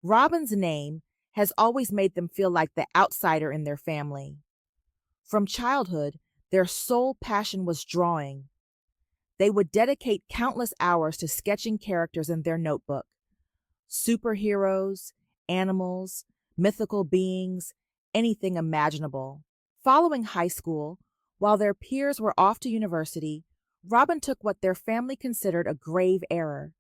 Robin's name has always made them feel like the outsider in their family. From childhood, their sole passion was drawing. They would dedicate countless hours to sketching characters in their notebook: superheroes, animals, mythical beings, anything imaginable. Following high school, while their peers were off to university, Robin took what their family considered a grave error.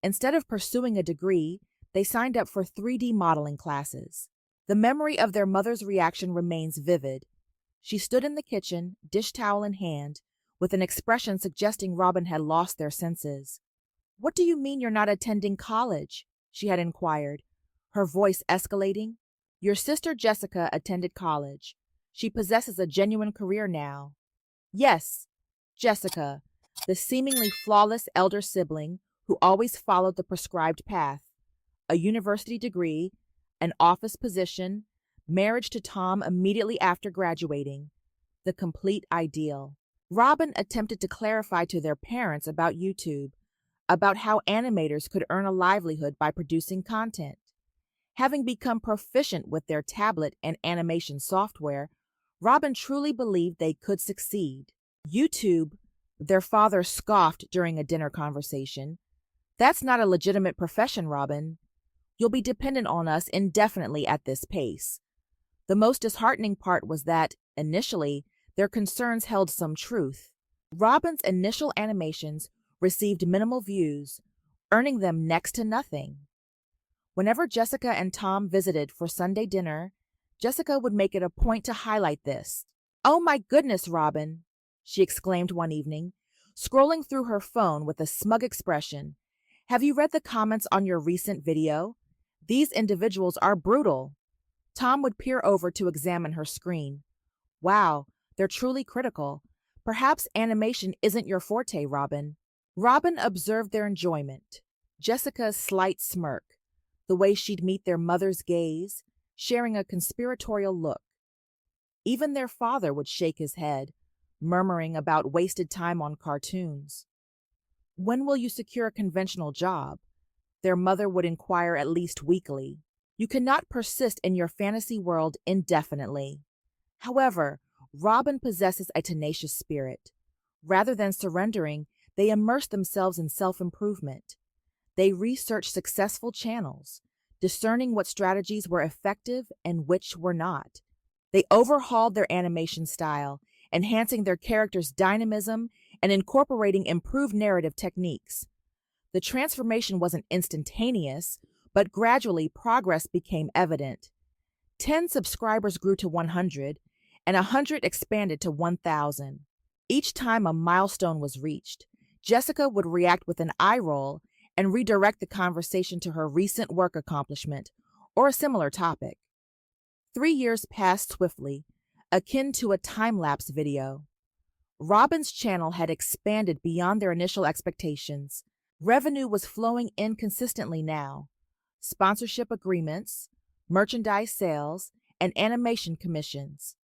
Instead of pursuing a degree, they signed up for 3D modeling classes. The memory of their mother's reaction remains vivid. She stood in the kitchen, dish towel in hand, with an expression suggesting Robin had lost their senses. "What do you mean you're not attending college?" she had inquired, her voice escalating. "Your sister Jessica attended college. She possesses a genuine career now." Yes, Jessica, the seemingly flawless elder sibling who always followed the prescribed path: a university degree, an office position, marriage to Tom immediately after graduating. The complete ideal. Robin attempted to clarify to their parents about YouTube, about how animators could earn a livelihood by producing content. Having become proficient with their tablet and animation software, Robin truly believed they could succeed. YouTube, their father scoffed during a dinner conversation. "That's not a legitimate profession, Robin. You'll be dependent on us indefinitely at this pace." The most disheartening part was that, initially, their concerns held some truth. Robin's initial animations received minimal views, earning them next to nothing. Whenever Jessica and Tom visited for Sunday dinner, Jessica would make it a point to highlight this. "Oh my goodness, Robin," she exclaimed one evening, scrolling through her phone with a smug expression. "Have you read the comments on your recent video? These individuals are brutal." Tom would peer over to examine her screen. "Wow, they're truly critical. Perhaps animation isn't your forte, Robin." Robin observed their enjoyment. Jessica's slight smirk, the way she'd meet their mother's gaze, sharing a conspiratorial look. Even their father would shake his head, murmuring about wasted time on cartoons. "When will you secure a conventional job?" their mother would inquire at least weekly. "You cannot persist in your fantasy world indefinitely." However, Robin possesses a tenacious spirit. Rather than surrendering, they immerse themselves in self-improvement. They research successful channels, discerning what strategies were effective and which were not. They overhauled their animation style, enhancing their characters' dynamism and incorporating improved narrative techniques. The transformation wasn't instantaneous, but gradually progress became evident. 10 subscribers grew to 100, and 100 expanded to 1,000. Each time a milestone was reached, Jessica would react with an eye roll and redirect the conversation to her recent work accomplishment or a similar topic. 3 years passed swiftly, akin to a time-lapse video. Robin's channel had expanded beyond their initial expectations. Revenue was flowing in consistently now. Sponsorship agreements, merchandise sales, and animation commissions.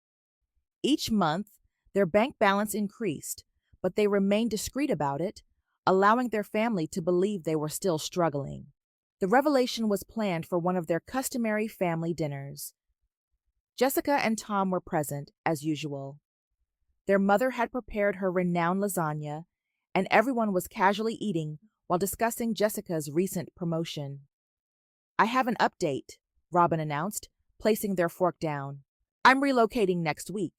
Each month, their bank balance increased, but they remained discreet about it, allowing their family to believe they were still struggling. The revelation was planned for one of their customary family dinners. Jessica and Tom were present, as usual. Their mother had prepared her renowned lasagna, and everyone was casually eating while discussing Jessica's recent promotion. "I have an update," Robin announced, placing their fork down. "I'm relocating next week.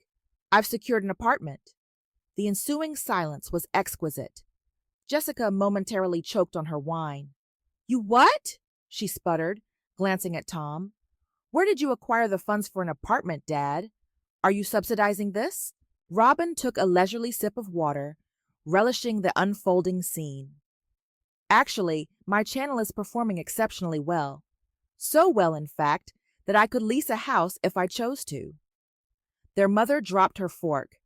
I've secured an apartment." The ensuing silence was exquisite. Jessica momentarily choked on her wine. "You what?" she sputtered, glancing at Tom. "Where did you acquire the funds for an apartment, Dad? Are you subsidizing this?" Robin took a leisurely sip of water, relishing the unfolding scene. "Actually, my channel is performing exceptionally well. So well, in fact, that I could lease a house if I chose to." Their mother dropped her fork.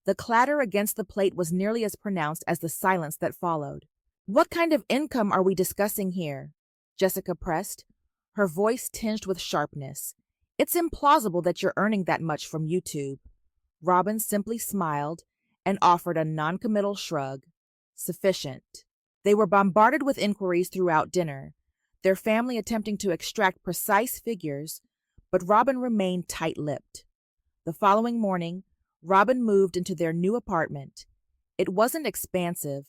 The clatter against the plate was nearly as pronounced as the silence that followed. "What kind of income are we discussing here?" Jessica pressed, her voice tinged with sharpness. "It's implausible that you're earning that much from YouTube." Robin simply smiled and offered a noncommittal shrug. "Sufficient." They were bombarded with inquiries throughout dinner. their family attempting to extract precise figures, but Robin remained tight-lipped. The following morning, Robin moved into their new apartment. It wasn't expansive,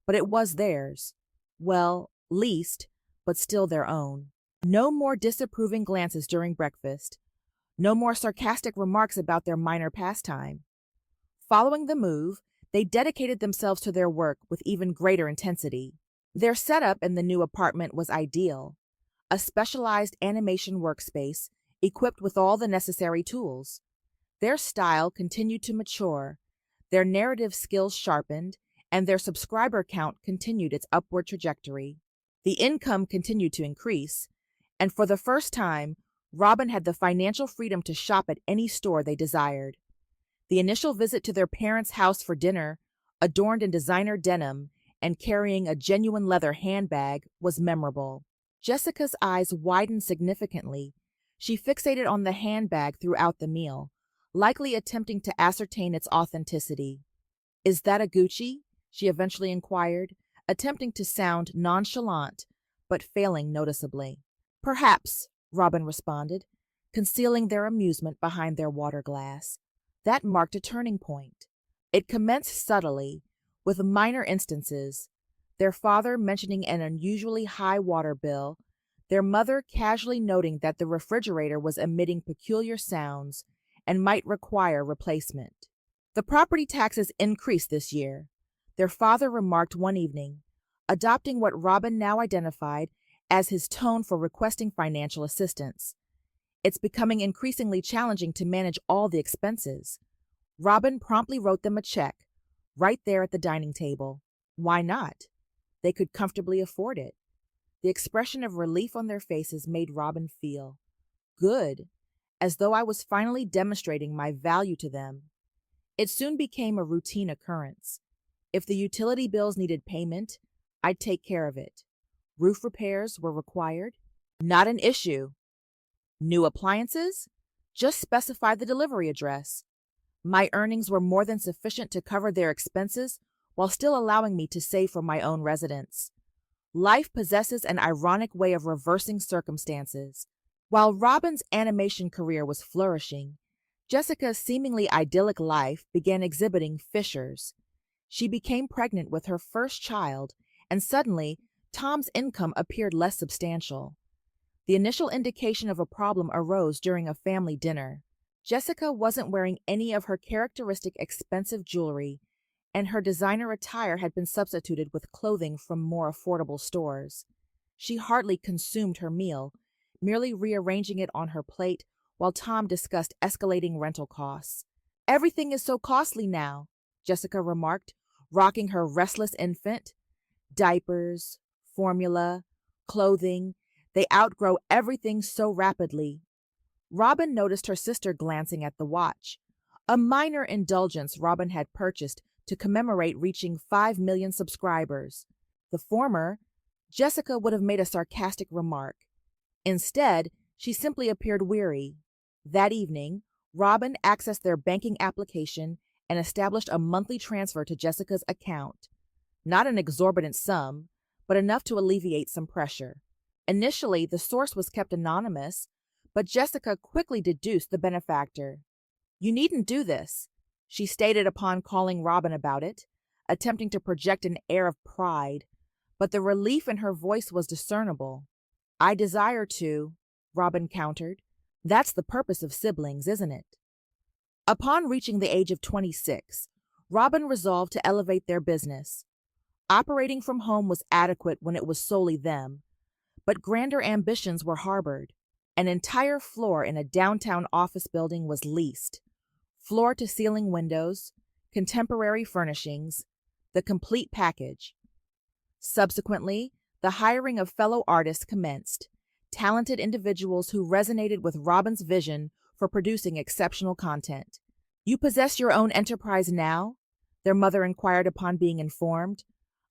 but it was theirs. Well, leased, but still their own. No more disapproving glances during breakfast. No more sarcastic remarks about their minor pastime. Following the move, they dedicated themselves to their work with even greater intensity. Their setup in the new apartment was ideal. A specialized animation workspace equipped with all the necessary tools. Their style continued to mature, their narrative skills sharpened, and their subscriber count continued its upward trajectory. The income continued to increase, and for the first time, Robin had the financial freedom to shop at any store they desired. The initial visit to their parents' house for dinner, adorned in designer denim and carrying a genuine leather handbag, was memorable. Jessica's eyes widened significantly. She fixated on the handbag throughout the meal, likely attempting to ascertain its authenticity. "Is that a Gucci?" she eventually inquired, attempting to sound nonchalant, but failing noticeably. "Perhaps," Robin responded, concealing their amusement behind their water glass. That marked a turning point. It commenced subtly, with minor instances, their father mentioning an unusually high water bill, their mother casually noting that the refrigerator was emitting peculiar sounds and might require replacement. "The property taxes increased this year," their father remarked one evening, adopting what Robin now identified as his tone for requesting financial assistance. "It's becoming increasingly challenging to manage all the expenses." Robin promptly wrote them a check, right there at the dining table. Why not? They could comfortably afford it. The expression of relief on their faces made Robin feel good, as though I was finally demonstrating my value to them. It soon became a routine occurrence. If the utility bills needed payment, I'd take care of it. Roof repairs were required? Not an issue. New appliances? Just specify the delivery address. My earnings were more than sufficient to cover their expenses while still allowing me to save for my own residence. Life possesses an ironic way of reversing circumstances. While Robin's animation career was flourishing, Jessica's seemingly idyllic life began exhibiting fissures. She became pregnant with her first child, and suddenly Tom's income appeared less substantial. The initial indication of a problem arose during a family dinner. Jessica wasn't wearing any of her characteristic expensive jewelry, and her designer attire had been substituted with clothing from more affordable stores. She hardly consumed her meal, merely rearranging it on her plate while Tom discussed escalating rental costs. "Everything is so costly now," Jessica remarked, rocking her restless infant. "Diapers, formula, clothing, they outgrow everything so rapidly." Robin noticed her sister glancing at the watch, a minor indulgence Robin had purchased to commemorate reaching 5 million subscribers. The former, Jessica would have made a sarcastic remark. Instead, she simply appeared weary. That evening, Robin accessed their banking application and established a monthly transfer to Jessica's account. Not an exorbitant sum, but enough to alleviate some pressure. Initially, the source was kept anonymous, but Jessica quickly deduced the benefactor. "You needn't do this," she stated upon calling Robin about it, attempting to project an air of pride, but the relief in her voice was discernible. "I desire to," Robin countered. "That's the purpose of siblings, isn't it?" Upon reaching the age of 26, Robin resolved to elevate their business. Operating from home was adequate when it was solely them, but grander ambitions were harbored. An entire floor in a downtown office building was leased. Floor-to-ceiling windows, contemporary furnishings, the complete package. Subsequently, the hiring of fellow artists commenced, talented individuals who resonated with Robin's vision for producing exceptional content. "You possess your own enterprise now?" their mother inquired upon being informed.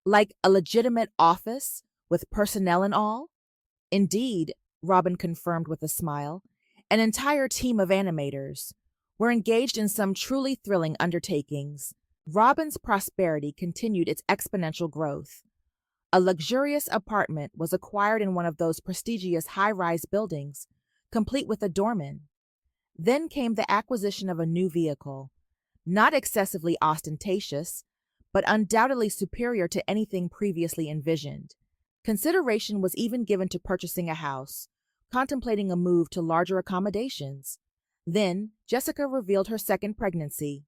"Like a legitimate office, with personnel and all?" "Indeed," Robin confirmed with a smile. "An entire team of animators. We're engaged in some truly thrilling undertakings." Robin's prosperity continued its exponential growth. A luxurious apartment was acquired in one of those prestigious high-rise buildings, complete with a doorman. Then came the acquisition of a new vehicle, not excessively ostentatious, but undoubtedly superior to anything previously envisioned. Consideration was even given to purchasing a house, contemplating a move to larger accommodations. Then Jessica revealed her second pregnancy.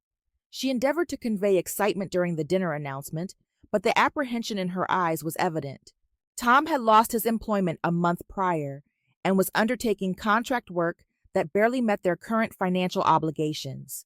She endeavored to convey excitement during the dinner announcement, but the apprehension in her eyes was evident. Tom had lost his employment a month prior and was undertaking contract work that barely met their current financial obligations.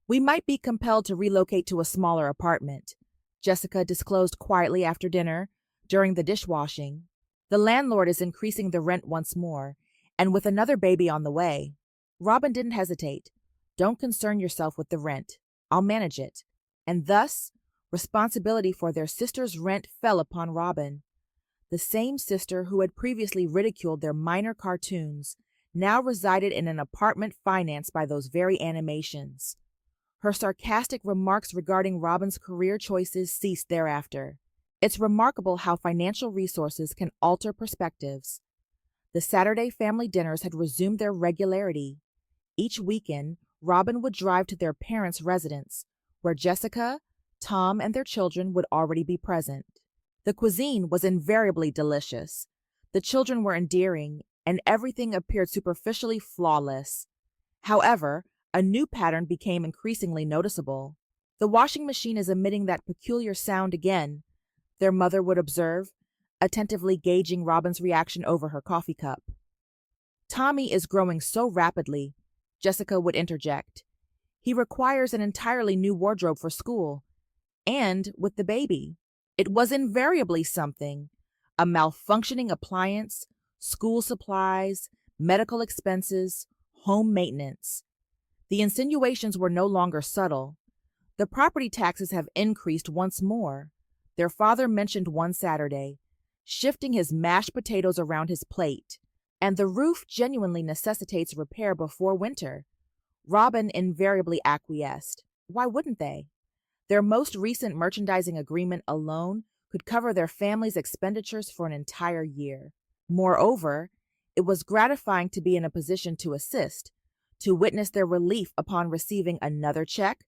"We might be compelled to relocate to a smaller apartment," Jessica disclosed quietly after dinner, during the dishwashing. "The landlord is increasing the rent once more, and with another baby on the way." Robin didn't hesitate. "Don't concern yourself with the rent. I'll manage it." And thus, responsibility for their sister's rent fell upon Robin. The same sister who had previously ridiculed their minor cartoons now resided in an apartment financed by those very animations. Her sarcastic remarks regarding Robin's career choices ceased thereafter. It's remarkable how financial resources can alter perspectives. The Saturday family dinners had resumed their regularity. Each weekend, Robin would drive to their parents' residence, where Jessica, Tom, and their children would already be present. The cuisine was invariably delicious. The children were endearing, and everything appeared superficially flawless. However, a new pattern became increasingly noticeable. "The washing machine is emitting that peculiar sound again," their mother would observe, attentively gauging Robin's reaction over her coffee cup. "Tommy is growing so rapidly," Jessica would interject. "He requires an entirely new wardrobe for school. And with the baby, it was invariably something: a malfunctioning appliance, school supplies, medical expenses, home maintenance." The insinuations were no longer subtle. "The property taxes have increased once more," their father mentioned one Saturday, shifting his mashed potatoes around his plate. "And the roof genuinely necessitates repair before winter." Robin invariably acquiesced. Why wouldn't they? Their most recent merchandising agreement alone could cover their family's expenditures for an entire year. Moreover, it was gratifying to be in a position to assist, to witness their relief upon receiving another check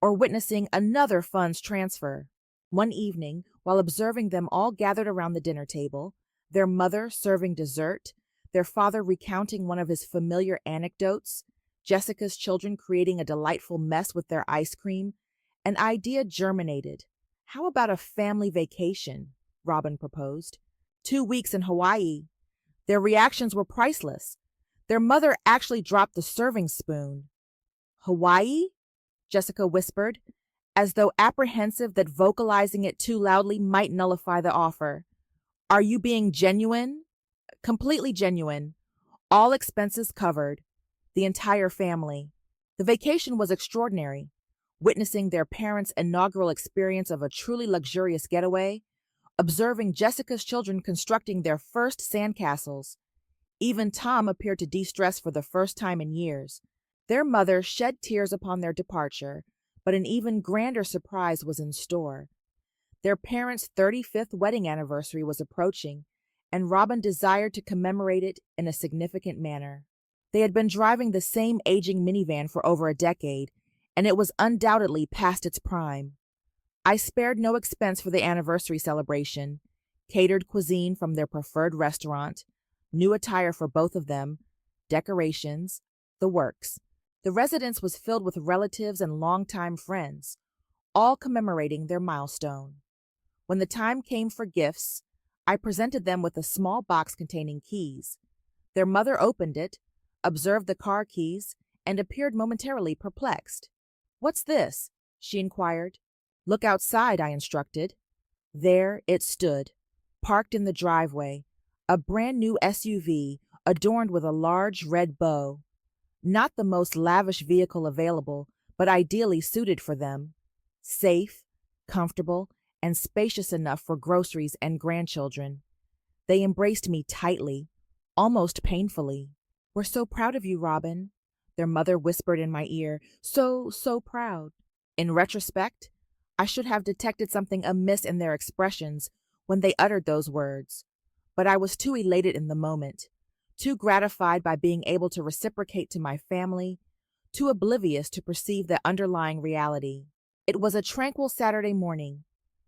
or witnessing another funds transfer. One evening, while observing them all gathered around the dinner table, their mother serving dessert, their father recounting one of his familiar anecdotes, Jessica's children creating a delightful mess with their ice cream, an idea germinated. "How about a family vacation?" Robin proposed. 2 weeks in Hawaii. Their reactions were priceless. Their mother actually dropped the serving spoon. "Hawaii?" Jessica whispered, as though apprehensive that vocalizing it too loudly might nullify the offer. "Are you being genuine?" "Completely genuine. All expenses covered. The entire family." The vacation was extraordinary. Witnessing their parents' inaugural experience of a truly luxurious getaway, observing Jessica's children constructing their first sandcastles. Even Tom appeared to de-stress for the first time in years. Their mother shed tears upon their departure, but an even grander surprise was in store. Their parents' 35th wedding anniversary was approaching, and Robin desired to commemorate it in a significant manner. They had been driving the same aging minivan for over a decade, and it was undoubtedly past its prime. I spared no expense for the anniversary celebration: catered cuisine from their preferred restaurant, new attire for both of them, decorations, the works. The residence was filled with relatives and longtime friends, all commemorating their milestone. When the time came for gifts, I presented them with a small box containing keys. Their mother opened it, observed the car keys, and appeared momentarily perplexed. "What's this?" she inquired. "Look outside," I instructed. There it stood, parked in the driveway, a brand new SUV adorned with a large red bow. Not the most lavish vehicle available, but ideally suited for them. Safe, comfortable, and spacious enough for groceries and grandchildren. They embraced me tightly, almost painfully. "We're so proud of you, Robin," their mother whispered in my ear. So proud." In retrospect, I should have detected something amiss in their expressions when they uttered those words, but I was too elated in the moment, too gratified by being able to reciprocate to my family, too oblivious to perceive the underlying reality. It was a tranquil Saturday morning,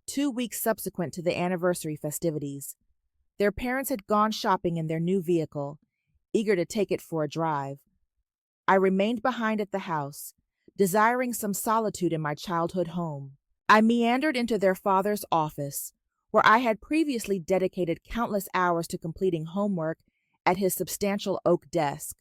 2 weeks subsequent to the anniversary festivities. Their parents had gone shopping in their new vehicle, eager to take it for a drive. I remained behind at the house, desiring some solitude in my childhood home. I meandered into their father's office, where I had previously dedicated countless hours to completing homework at his substantial oak desk.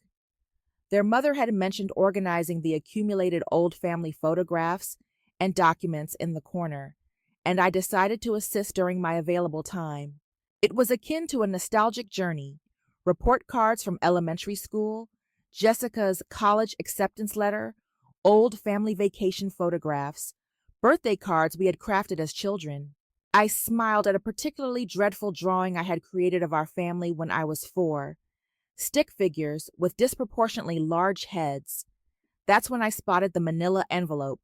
Their mother had mentioned organizing the accumulated old family photographs and documents in the corner, and I decided to assist during my available time. It was akin to a nostalgic journey. Report cards from elementary school, Jessica's college acceptance letter, old family vacation photographs, birthday cards we had crafted as children. I smiled at a particularly dreadful drawing I had created of our family when I was 4. Stick figures with disproportionately large heads. That's when I spotted the manila envelope.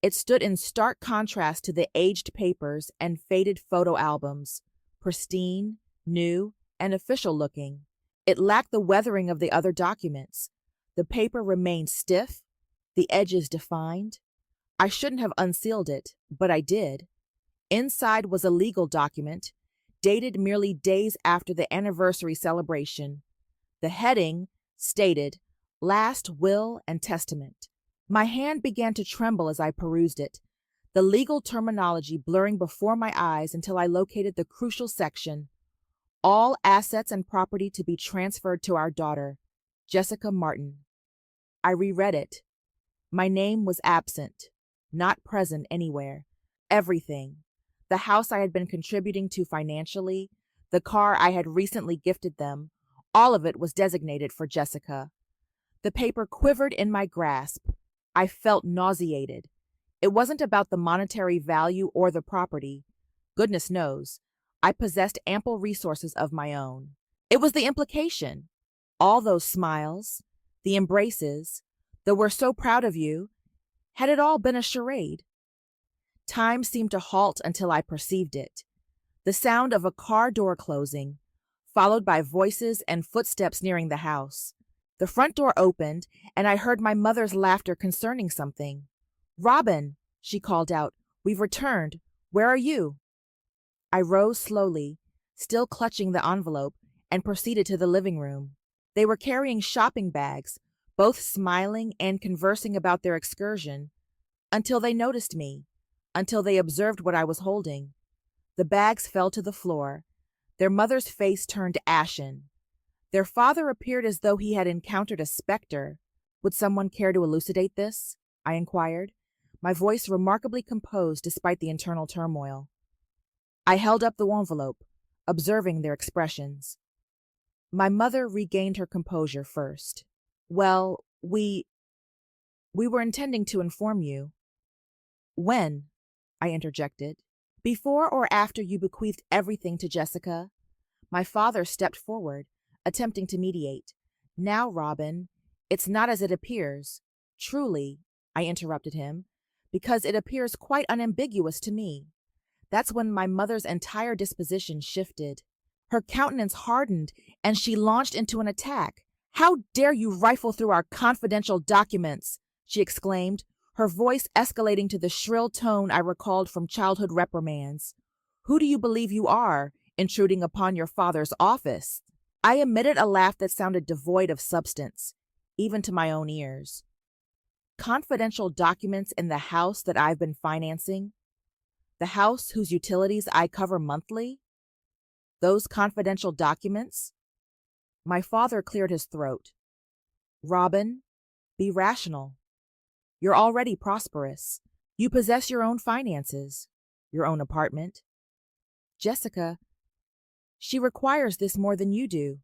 It stood in stark contrast to the aged papers and faded photo albums, pristine, new, and official-looking. It lacked the weathering of the other documents. The paper remained stiff, the edges defined. I shouldn't have unsealed it, but I did. Inside was a legal document, dated merely days after the anniversary celebration. The heading stated, "Last Will and Testament." My hand began to tremble as I perused it, the legal terminology blurring before my eyes until I located the crucial section, "All assets and property to be transferred to our daughter, Jessica Martin." I reread it. My name was absent, not present anywhere. Everything, the house I had been contributing to financially, the car I had recently gifted them, all of it was designated for Jessica. The paper quivered in my grasp. I felt nauseated. It wasn't about the monetary value or the property. Goodness knows, I possessed ample resources of my own. It was the implication. All those smiles, the embraces, the "we're so proud of you," had it all been a charade? Time seemed to halt until I perceived it. The sound of a car door closing, followed by voices and footsteps nearing the house. The front door opened, and I heard my mother's laughter concerning something. "Robin," she called out, "we've returned. Where are you?" I rose slowly, still clutching the envelope, and proceeded to the living room. They were carrying shopping bags, both smiling and conversing about their excursion, until they noticed me, until they observed what I was holding. The bags fell to the floor. Their mother's face turned ashen. Their father appeared as though he had encountered a specter. "Would someone care to elucidate this?" I inquired, my voice remarkably composed despite the internal turmoil. I held up the envelope, observing their expressions. My mother regained her composure first. "Well, we were intending to inform you." "When?" I interjected. "Before or after you bequeathed everything to Jessica?" My father stepped forward, attempting to mediate. "Now, Robin, it's not as it appears. Truly," I interrupted him, "because it appears quite unambiguous to me." That's when my mother's entire disposition shifted. Her countenance hardened, and she launched into an attack. "How dare you rifle through our confidential documents?" she exclaimed, her voice escalating to the shrill tone I recalled from childhood reprimands. "Who do you believe you are, intruding upon your father's office?" I emitted a laugh that sounded devoid of substance, even to my own ears. "Confidential documents in the house that I've been financing? The house whose utilities I cover monthly? Those confidential documents?" My father cleared his throat. "Robin, be rational. You're already prosperous. You possess your own finances, your own apartment. Jessica, she requires this more than you do."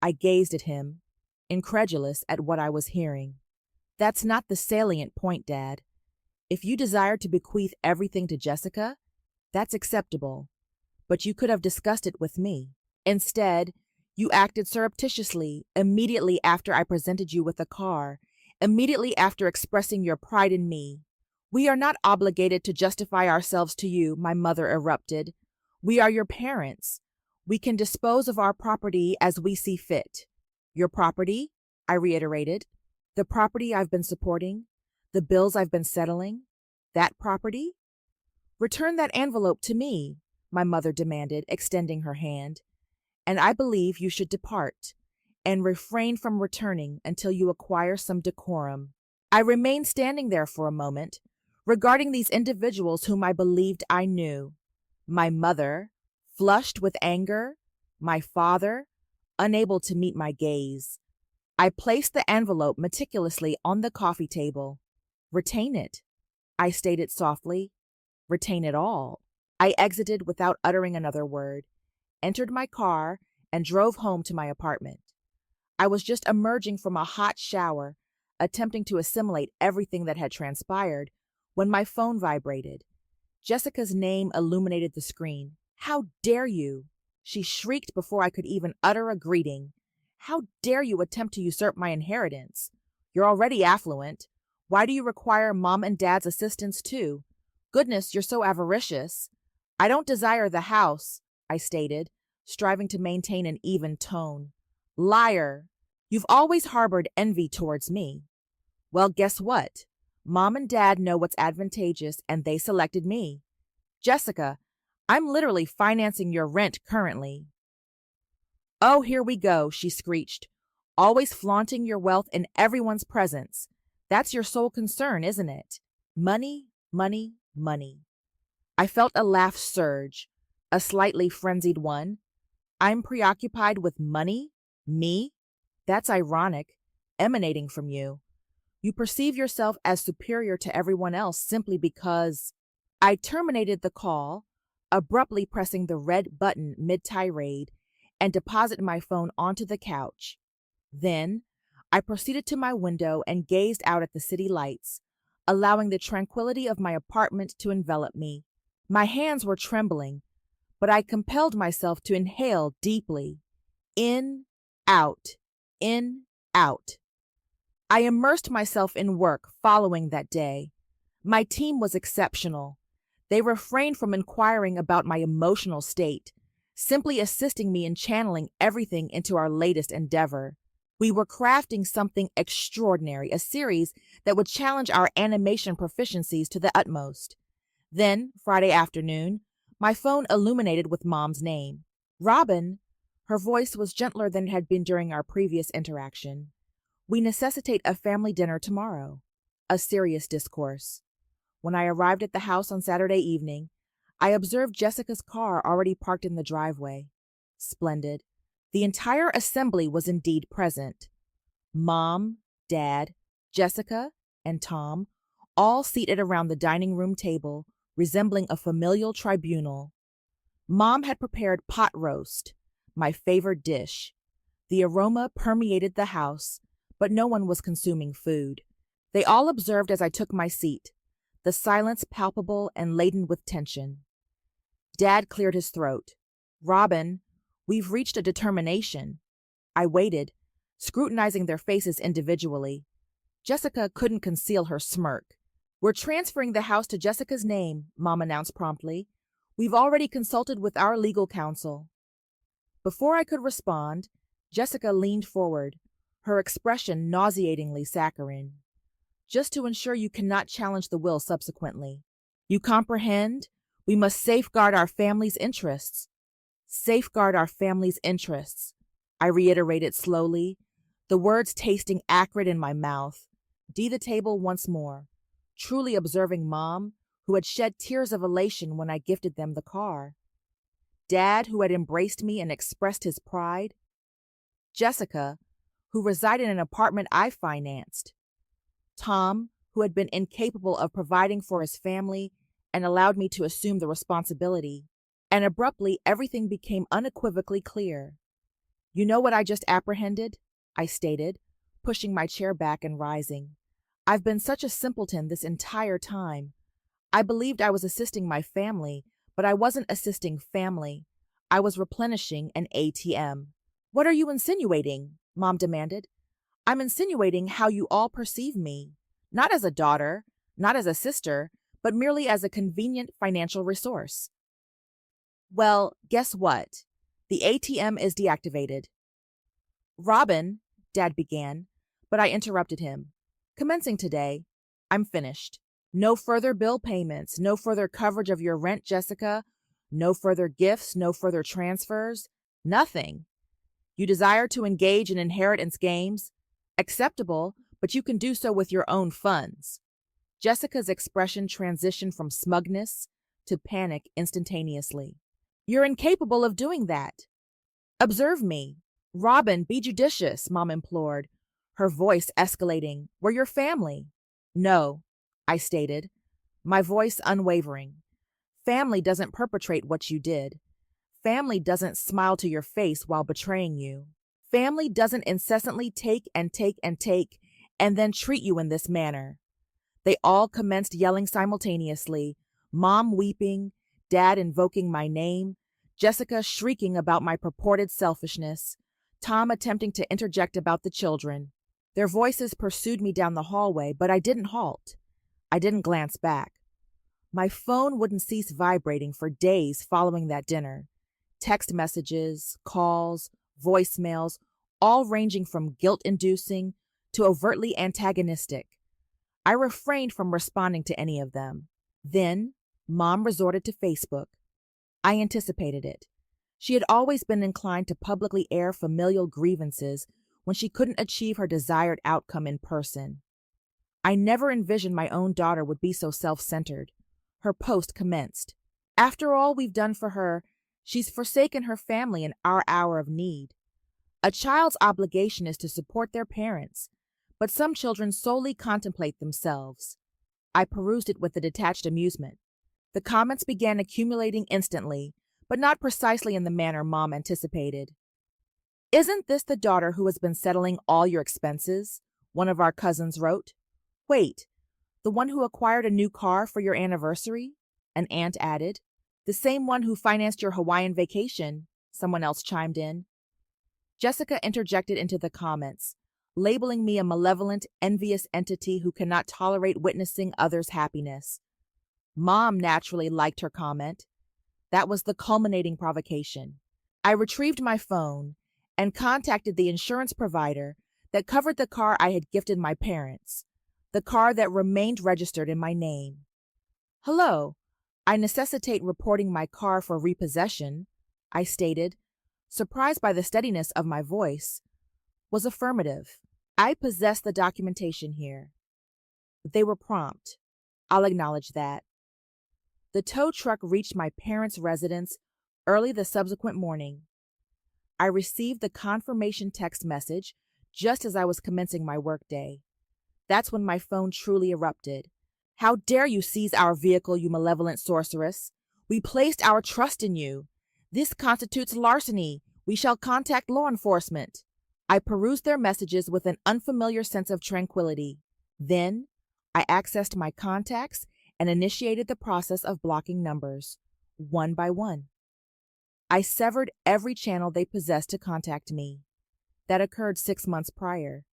I gazed at him, incredulous at what I was hearing. "That's not the salient point, Dad. If you desire to bequeath everything to Jessica, that's acceptable, but you could have discussed it with me. Instead, you acted surreptitiously immediately after I presented you with a car, immediately after expressing your pride in me. We are not obligated to justify ourselves to you," my mother erupted. We are your parents. We can dispose of our property as we see fit. Your property? I reiterated. The property I've been supporting? The bills I've been settling? That property? Return that envelope to me, my mother demanded, extending her hand. And I believe you should depart and refrain from returning until you acquire some decorum. I remained standing there for a moment, regarding these individuals whom I believed I knew. My mother, flushed with anger, my father, unable to meet my gaze. I placed the envelope meticulously on the coffee table. Retain it, I stated softly. Retain it all. I exited without uttering another word, entered my car, and drove home to my apartment. I was just emerging from a hot shower, attempting to assimilate everything that had transpired, when my phone vibrated. Jessica's name illuminated the screen. How dare you? She shrieked before I could even utter a greeting. How dare you attempt to usurp my inheritance? You're already affluent. Why do you require Mom and Dad's assistance too? Goodness, you're so avaricious. I don't desire the house, I stated, striving to maintain an even tone. Liar! You've always harbored envy towards me. Well, guess what? Mom and Dad know what's advantageous, and they selected me. Jessica, I'm literally financing your rent currently. Oh, here we go, she screeched. Always flaunting your wealth in everyone's presence. That's your sole concern, isn't it? Money, money, money. I felt a laugh surge, a slightly frenzied one. I'm preoccupied with money? Me? That's ironic, emanating from you. You perceive yourself as superior to everyone else simply because... I terminated the call, abruptly pressing the red button mid-tirade, and deposited my phone onto the couch. Then, I proceeded to my window and gazed out at the city lights, allowing the tranquility of my apartment to envelop me. My hands were trembling, but I compelled myself to inhale deeply. In, out, in, out. I immersed myself in work following that day. My team was exceptional. They refrained from inquiring about my emotional state, simply assisting me in channeling everything into our latest endeavor. We were crafting something extraordinary, a series that would challenge our animation proficiencies to the utmost. Then, Friday afternoon, my phone illuminated with Mom's name. Robin, her voice was gentler than it had been during our previous interaction. We necessitate a family dinner tomorrow. A serious discourse. When I arrived at the house on Saturday evening, I observed Jessica's car already parked in the driveway. Splendid. The entire assembly was indeed present. Mom, Dad, Jessica, and Tom, all seated around the dining room table, resembling a familial tribunal. Mom had prepared pot roast, my favorite dish. The aroma permeated the house, but no one was consuming food. They all observed as I took my seat, the silence palpable and laden with tension. Dad cleared his throat. Robin, we've reached a determination. I waited, scrutinizing their faces individually. Jessica couldn't conceal her smirk. We're transferring the house to Jessica's name, Mom announced promptly. We've already consulted with our legal counsel. Before I could respond, Jessica leaned forward, her expression nauseatingly saccharine. Just to ensure you cannot challenge the will subsequently. You comprehend? We must safeguard our family's interests. Safeguard our family's interests, I reiterated slowly, the words tasting acrid in my mouth. The table once more, truly observing Mom, who had shed tears of elation when I gifted them the car. Dad, who had embraced me and expressed his pride. Jessica, who resided in an apartment I financed. Tom, who had been incapable of providing for his family and allowed me to assume the responsibility. And abruptly, everything became unequivocally clear. You know what I just apprehended? I stated, pushing my chair back and rising. I've been such a simpleton this entire time. I believed I was assisting my family, but I wasn't assisting family. I was replenishing an ATM. What are you insinuating? Mom demanded. I'm insinuating how you all perceive me. Not as a daughter, not as a sister, but merely as a convenient financial resource. Well, guess what? The ATM is deactivated. Robin, Dad began, but I interrupted him. Commencing today, I'm finished. No further bill payments, no further coverage of your rent, Jessica, no further gifts, no further transfers, nothing. You desire to engage in inheritance games? Acceptable, but you can do so with your own funds. Jessica's expression transitioned from smugness to panic instantaneously. You're incapable of doing that. Observe me. Robin, be judicious, Mom implored, her voice escalating. We're your family. No, I stated, my voice unwavering. Family doesn't perpetrate what you did. Family doesn't smile to your face while betraying you. Family doesn't incessantly take and take and take and then treat you in this manner. They all commenced yelling simultaneously, Mom weeping, Dad invoking my name, Jessica shrieking about my purported selfishness, Tom attempting to interject about the children. Their voices pursued me down the hallway, but I didn't halt. I didn't glance back. My phone wouldn't cease vibrating for days following that dinner. Text messages, calls, voicemails, all ranging from guilt-inducing to overtly antagonistic. I refrained from responding to any of them. Then, Mom resorted to Facebook. I anticipated it. She had always been inclined to publicly air familial grievances when she couldn't achieve her desired outcome in person. I never envisioned my own daughter would be so self-centered. Her post commenced. After all we've done for her, she's forsaken her family in our hour of need. A child's obligation is to support their parents, but some children solely contemplate themselves. I perused it with a detached amusement. The comments began accumulating instantly, but not precisely in the manner Mom anticipated. Isn't this the daughter who has been settling all your expenses? One of our cousins wrote. Wait, the one who acquired a new car for your anniversary? An aunt added. The same one who financed your Hawaiian vacation, someone else chimed in. Jessica interjected into the comments, labeling me a malevolent, envious entity who cannot tolerate witnessing others' happiness. Mom naturally liked her comment. That was the culminating provocation. I retrieved my phone and contacted the insurance provider that covered the car I had gifted my parents, the car that remained registered in my name. Hello, I necessitate reporting my car for repossession, I stated, surprised by the steadiness of my voice. Was affirmative. I possess the documentation here. They were prompt. I'll acknowledge that. The tow truck reached my parents' residence early the subsequent morning. I received the confirmation text message just as I was commencing my workday. That's when my phone truly erupted. How dare you seize our vehicle, you malevolent sorceress? We placed our trust in you. This constitutes larceny. We shall contact law enforcement. I perused their messages with an unfamiliar sense of tranquility. Then, I accessed my contacts and initiated the process of blocking numbers, one by one. I severed every channel they possessed to contact me. That occurred 6 months prior.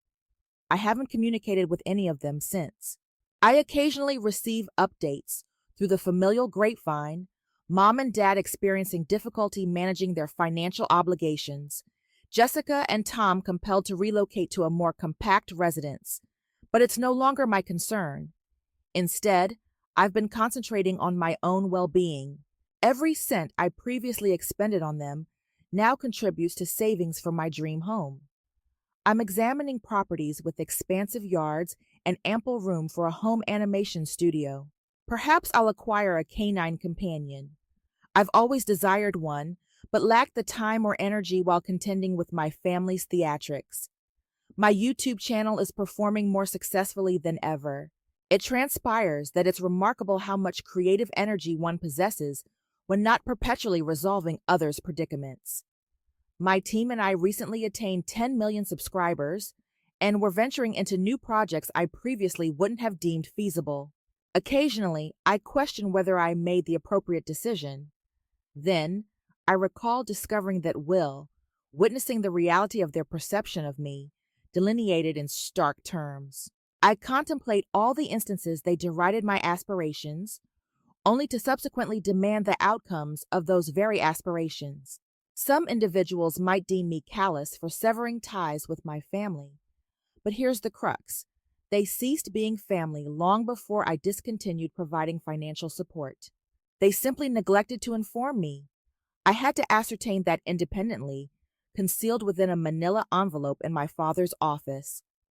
I haven't communicated with any of them since. I occasionally receive updates through the familial grapevine, Mom and Dad experiencing difficulty managing their financial obligations, Jessica and Tom compelled to relocate to a more compact residence. But it's no longer my concern. Instead, I've been concentrating on my own well-being. Every cent I previously expended on them now contributes to savings for my dream home. I'm examining properties with expansive yards and ample room for a home animation studio. Perhaps I'll acquire a canine companion. I've always desired one, but lacked the time or energy while contending with my family's theatrics. My YouTube channel is performing more successfully than ever. It transpires that it's remarkable how much creative energy one possesses when not perpetually resolving others' predicaments. My team and I recently attained 10 million subscribers, and we're venturing into new projects I previously wouldn't have deemed feasible. Occasionally, I question whether I made the appropriate decision. Then, I recall discovering that Will, witnessing the reality of their perception of me, delineated in stark terms. I contemplate all the instances they derided my aspirations, only to subsequently demand the outcomes of those very aspirations. Some individuals might deem me callous for severing ties with my family, but here's the crux. They ceased being family long before I discontinued providing financial support. They simply neglected to inform me. I had to ascertain that independently, concealed within a manila envelope in my father's office.